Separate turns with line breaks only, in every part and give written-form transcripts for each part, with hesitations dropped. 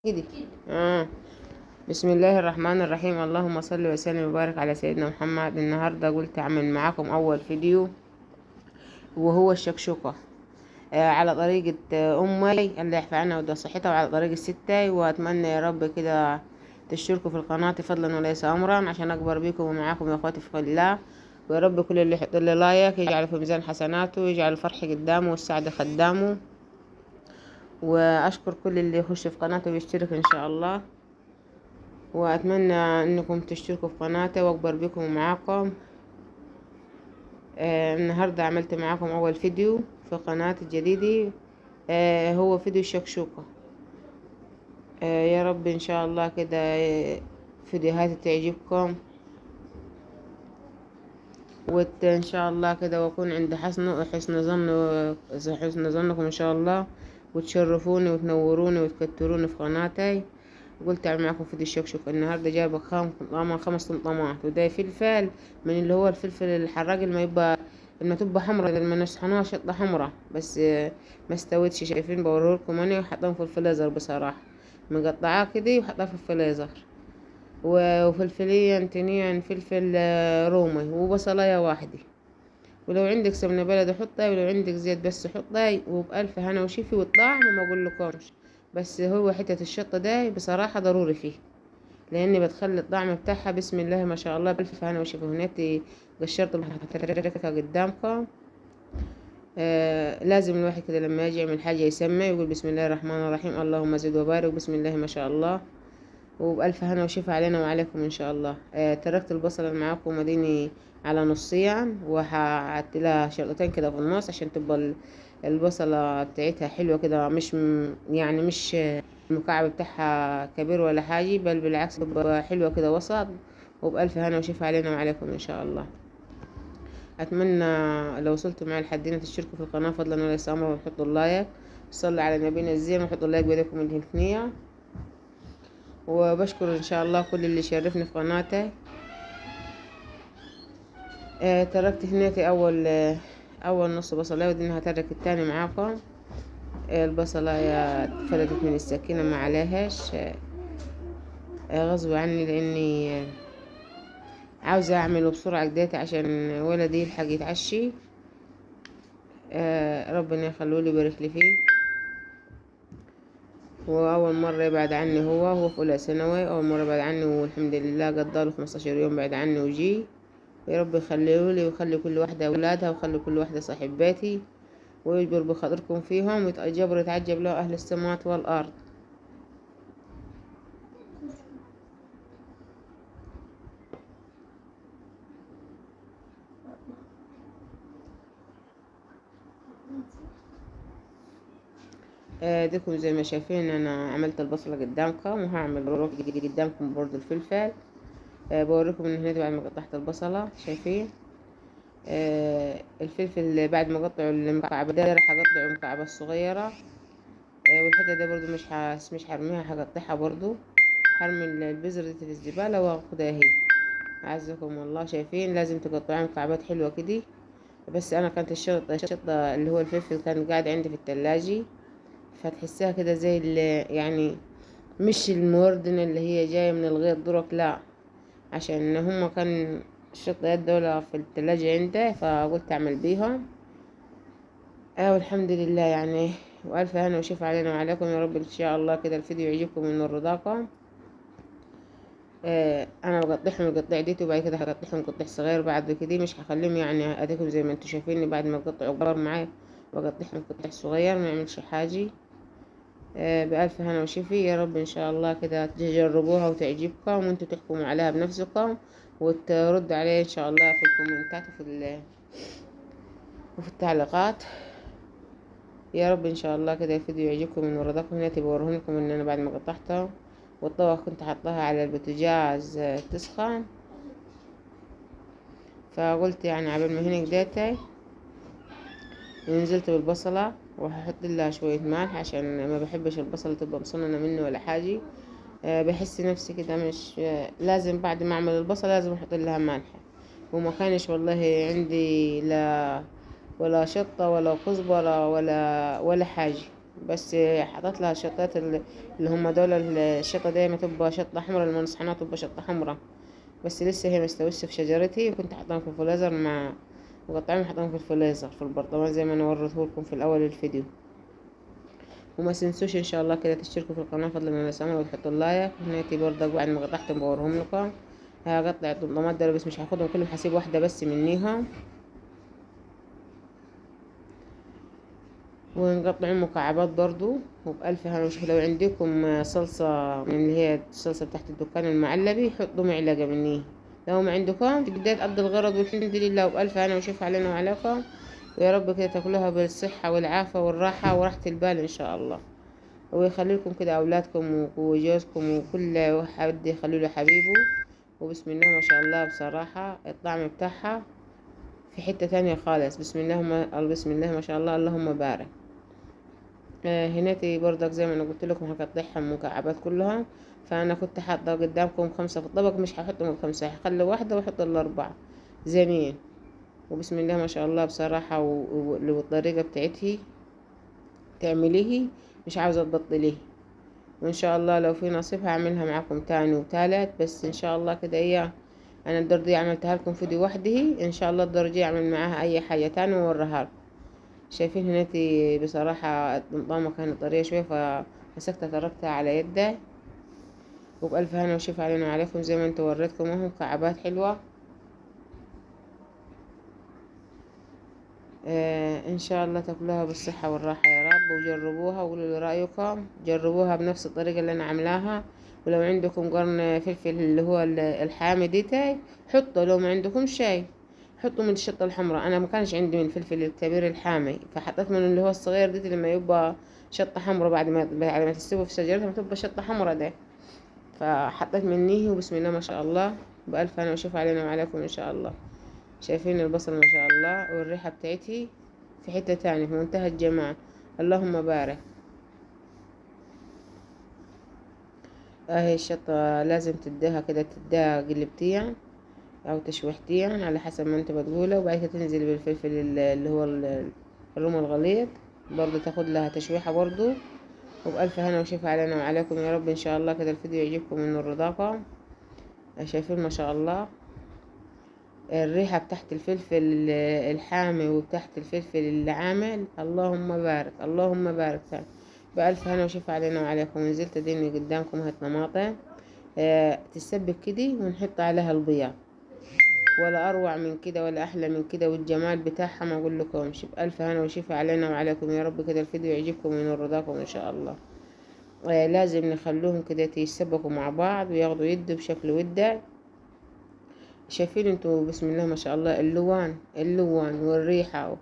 كده. آه. بسم الله الرحمن الرحيم. اللهم صل وسلم وبارك على سيدنا محمد. النهاردة قلت أعمل معاكم أول فيديو وهو الشكشوكة على طريقة أمي الله يحفظ عنها ويدى صحتها، وعلى طريقة ستي. وأتمنى يا رب كده تشتركوا في القناة فضلا وليس أمرا عشان أكبر بيكم ومعاكم يا أخواتي في الله. ويا رب كل اللي يحط لي لايك يجعل في ميزان حسناته ويجعل الفرح قدامه والسعادة خدامه. وأشكر كل اللي يخش في قناته ويشترك إن شاء الله. وأتمنى أنكم تشتركوا في قناتي وأكبر بكم ومعاكم. النهاردة عملت معاكم أول فيديو في قناتي الجديدة. هو فيديو الشكشوكة. يا رب إن شاء الله كده فيديوهاتي تعجبكم، وإن شاء الله كده وأكون عند حسن ظنكم إن شاء الله، وتشرفوني وتنوروني وتكتروني في قناتي. قلت أعمل معاكم فيديو الشكشوكة. النهاردة جايبة 5 طماطمات، وده فلفل من اللي هو الفلفل الحراق لما تبقى حمرا، لما نسخنوها شطة حمرا بس ما استوتش. شايفين بوريلكم أنا وحطاهم في الفريزر بصراحة، مقطعاه كده وحطاه في الفريزر. وفلفليا تنين فلفل رومي وبصلاية واحدة. ولو عندك سمنة بلدي حطي، ولو عندك زيت بس حطي، وبألف هنا وشفي. والطعم ما اقولكمش، بس هو حتة الشطة ده بصراحة ضروري فيه، لأني بتخلي الطعم بتاعها بسم الله ما شاء الله. بألف هنا وشفي. هناك قشرت البطاطا قدامكم. لازم الواحد كده لما يجي يعمل حاجة يسمي يقول بسم الله الرحمن الرحيم، اللهم زد وبارك، بسم الله ما شاء الله. وبألف هنا وشفا علينا وعليكم إن شاء الله. تركت البصلة اللي معاكم مديني على نصين، وهحط لها شرطتين كده في النص عشان تبقى البصلة بتاعتها حلوة كده، يعني مش المكعب بتاعها كبير ولا حاجة، بل بالعكس تبقى حلوة كده وسط. وبألف هنا وشفا علينا وعليكم إن شاء الله. أتمنى لو وصلتوا معي لحد هنا تشتركوا في القناة فضلا وليس أمرا، وتحطوا اللايك، صلوا على نبينا الزين، وحطوا اللايك بيدكم الهنية. وبشكر ان شاء الله كل اللي يشرفني في قناتي. تركت هناك اول نص بصلايه، ودي هترك التاني معاكم. البصلايه فلتت من السكينه ما عليهاش، غصب عني، لاني عاوزه اعمله بسرعه كديت عشان ولدي يلحق يتعشي. ربنا يخلولي ويبارك لي فيه. واول مره يبعد عني، هو في اولى ثانوي، اول مره يبعد عني، والحمد لله قضاله 15 يوم بعد عني وجي. يا رب يخليهولي ويخلي كل واحدة أولادها، ويخلي كل واحدة صاحب بيتي، ويجبر بخاطركم فيهم، ويتجبر يتعجب له أهل السماوات والأرض. ديكم زي ما شايفين أنا عملت البصلة قدامكم، وهعمل قدامكم برضو الفلفل. بوريكم إن هنا بعد ما قطعت البصلة شايفين الفلفل بعد ما قطعوا المكعبات ده راح أقطعه مكعبات صغيرة. والحتة ده برضو مش هرميها، هقطعها برضو، هرمي البذرة دي في الزبالة واخدها هي. عزكم الله. شايفين لازم تقطعوا مكعبات حلوة كده. بس انا كانت الشطة اللي هو الفلفل كان قاعد عندي في التلاجة، فتحسها كده زي يعني مش الموردنة اللي هي جاية من الغيط درك، لا، عشان هما كان الشطة دول في التلاجة عندي، فقلت اعمل بيهم. والحمد لله يعني. والف هنا وشوف علينا وعليكم يا رب. ان شاء الله كده الفيديو يعجبكم من رضاكم. انا بقطعهم القطع ديت، وبعد كده هقطعهم قطع صغير بعد كده، مش هخليهم يعني اديكم زي ما انتم شايفيني بعد ما القطع كبار معايا بقطعهم قطع صغير ما يعملش حاجه. بألف هنا وشفي. يا رب ان شاء الله كده تجربوها وتعجبكم، وانتوا تحكموا عليها بنفسكم، وتردوا عليها ان شاء الله في الكومنتات وفي التعليقات. يا رب ان شاء الله كده الفيديو يعجبكم من رضاكم. هنا تبورهم لكم ان انا بعد ما قطعتها، والطبق كنت حطها على البوتاجاز تسخن، فقلت يعني عبال ما هنا كديتي نزلت بالبصلة، وهحط لها شوية ملح عشان ما بحبش البصلة تبقى مصننة مني ولا حاجة. بحس نفسي كده مش لازم بعد ما اعمل البصلة لازم احط لها ملح. وما كانش والله عندي لا ولا شطة ولا كزبرة ولا حاجة. بس حطيت لها الشطات اللي هم دول الشطة دايما تبقى شطة حمرا، المنصحنات تبقى شطة حمرا، بس لسه هي مستويش في شجرتي، وكنت حاطاهم في الفريزر مع مقطعين، حاطاهم في الفريزر في البرطمان زي ما انا وريتهولكم في الاول الفيديو. وما تنسوش ان شاء الله كده تشتركوا في القناه فضلا من السمر، وتحطوا اللايك. هنيتي برضه بعد ما قطعتهم بوريهم لكم. هقطع الطماطم دول بس مش هاخدهم كلهم، هسيب واحده بس منيها. ونقطعهم مكعبات برضو، وبألف هنا وشوف. لو عندكم صلصة من اللي هي الصلصة بتاعت الدكان المعلبي حطوا معلقة منيه. لو ما عندكم تقدر تقضي الغرض، والحمد لله. وبألف هنا وشوف علينا وعليكم، ويا رب كده تاكلوها بالصحة والعافية والراحة وراحة البال إن شاء الله. ويخليلكم كده أولادكم وجوزكم وكل حد يخليله حبيبه. وبسم الله ما شاء الله بصراحة الطعم بتاعها في حتة تانية خالص. بسم الله ما شاء الله، اللهم بارك. هناتي برضك زي ما انا قلت لكم هقطعها مكعبات كلها. فانا كنت حاطه قدامكم 5 في الطبق، مش هحطهم ال5، هخلي واحده واحط ال4 زينين. وبسم الله ما شاء الله بصراحه، والطريقه بتاعتي تعمليه مش عاوزه تبطليه. وان شاء الله لو في نصيب هعملها معاكم تاني وتالت، بس ان شاء الله كده ايه. انا الدور دي عملتها لكم فيديو وحده، ان شاء الله الدور دي اعمل معاها اي حاجه تاني واوريها لكم. شايفين هناتي بصراحة النظامة كانت طرية شوية، فمسكتها تركتها على يدي. وبألف هنا وشوف علينا وعليكم، زي ما انتوا وريتكم اهو مكعبات حلوة. ان شاء الله تاكلوها بالصحة والراحة يا رب، وجربوها وقولوا لي رأيكم. جربوها بنفس الطريقة اللي انا عاملاها. ولو عندكم قرن فلفل اللي هو الحامي ديتاي حطوا، لو ما عندكم شاي حطوا من الشطة الحمراء. انا ما كانش عندي من الفلفل الكبير الحامي، فحطيت من اللي هو الصغير ديت لما يبقى شطة حمراء، بعد ما تستوي في شجرتها بتبقى شطة حمراء ده. فحطيت منيه، وبسم الله ما شاء الله بألف انا وشوف علينا وعليكم ان شاء الله. شايفين البصل ما شاء الله، والريحة بتاعتي في حتة تانية في منتهى الجمال، اللهم بارك. اهي الشطة لازم تديها كده، تديها قلبتين او تشويحتين على حسب ما انت بتقوله، وبعد كده تنزل بالفلفل اللي هو الروم الغليظ برضو، تاخد لها تشويحة برضو. وبألف هنا وشفا علينا وعليكم يا رب. ان شاء الله كده الفيديو يعجبكم من الرضاقة. شايفين ما شاء الله الريحة بتاعت الفلفل الحامي وتحت الفلفل العامل، اللهم بارك اللهم بارك. بألف هنا وشفا علينا وعليكم. نزلت ديني قدامكم هات طماطم تسبك كده، ونحط عليها البياض. ولا أروع من كده ولا أحلى من كده، والجمال بتاعها ما أقول لكمش. بألف هنا وشفا علينا وعليكم يا رب. كده الفيديو يعجبكم من رضاكم إن شاء الله. لازم نخلوهم كده يتسبكوا مع بعض وياخدوا يد بشكل ودة. شايفين انتوا بسم الله ما شاء الله اللوان والريحة.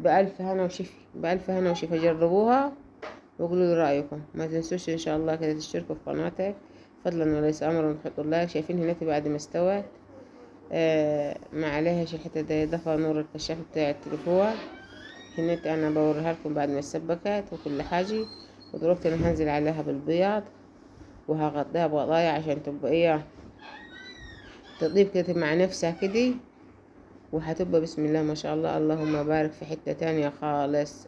بألف هنا وشفا بألف هنا وشفا. جربوها وقولوا لي رأيكم. ما تنسوش ان شاء الله كده تشتركوا في قناتي فضلا وليس امرا، وتحطوا اللايك. شايفين هناك بعد ما استوت ما عليهاش الحتة دي، ضفا نور الكشاف بتاع التليفون. هناك انا بوريها لكم بعد ما اتسبكت وكل حاجة. ودلوقتي انا هنزل عليها بالبياض، وهغطيها بغطاية عشان تبقى ايه تطيب كده مع نفسها كده. وهتبقى بسم الله ما شاء الله، اللهم بارك في حتة تانية خالص،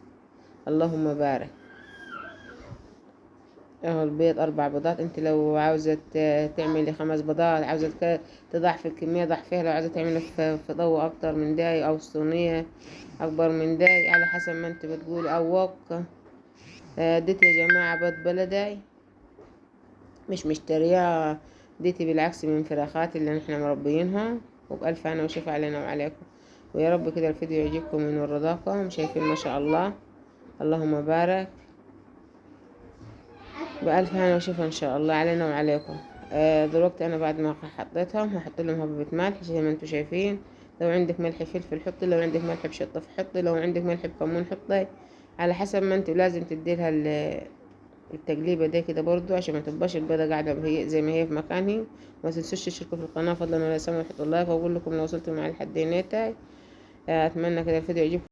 اللهم بارك. اهو البيض 4 بيضات. انت لو عاوزة تعملي 5 بيضات، عاوزة تضعفي الكمية ضعفيها. لو عاوزة تعملي في ضوء اكتر من داي، او صينية اكبر من داي، على حسب ما انت بتقول. او وك ديت يا جماعة بيض بلدي مش مشترياه، ديتي بالعكس من فراخات اللي احنا مربيينها. وبألف هنا وشفا علينا وعليكم. ويا رب كده الفيديو يعجبكم من ورضاكم. شايفين ما شاء الله، اللهم بارك. بألف هنا وشفا ان شاء الله علينا وعليكم. دلوقتي انا بعد ما حطيتهم هحط لهم هبة ملح زي ما انتم شايفين. لو عندك ملح فلفل حطي، لو عندك ملح بشطة حطي، لو عندك ملح بكمون حطي، على حسب ما انتوا. لازم تديلها التقليبة دي كده برضو، عشان ما تبقاش البيضة قاعدة زي ما هي في مكانها. وما تنسوش تشتركوا في القناة فضلا ولا سمح، وتحطوا اللايك. واقول لكم لو وصلتوا معي لحد هنا اتمنى كده الفيديو يعجبكم.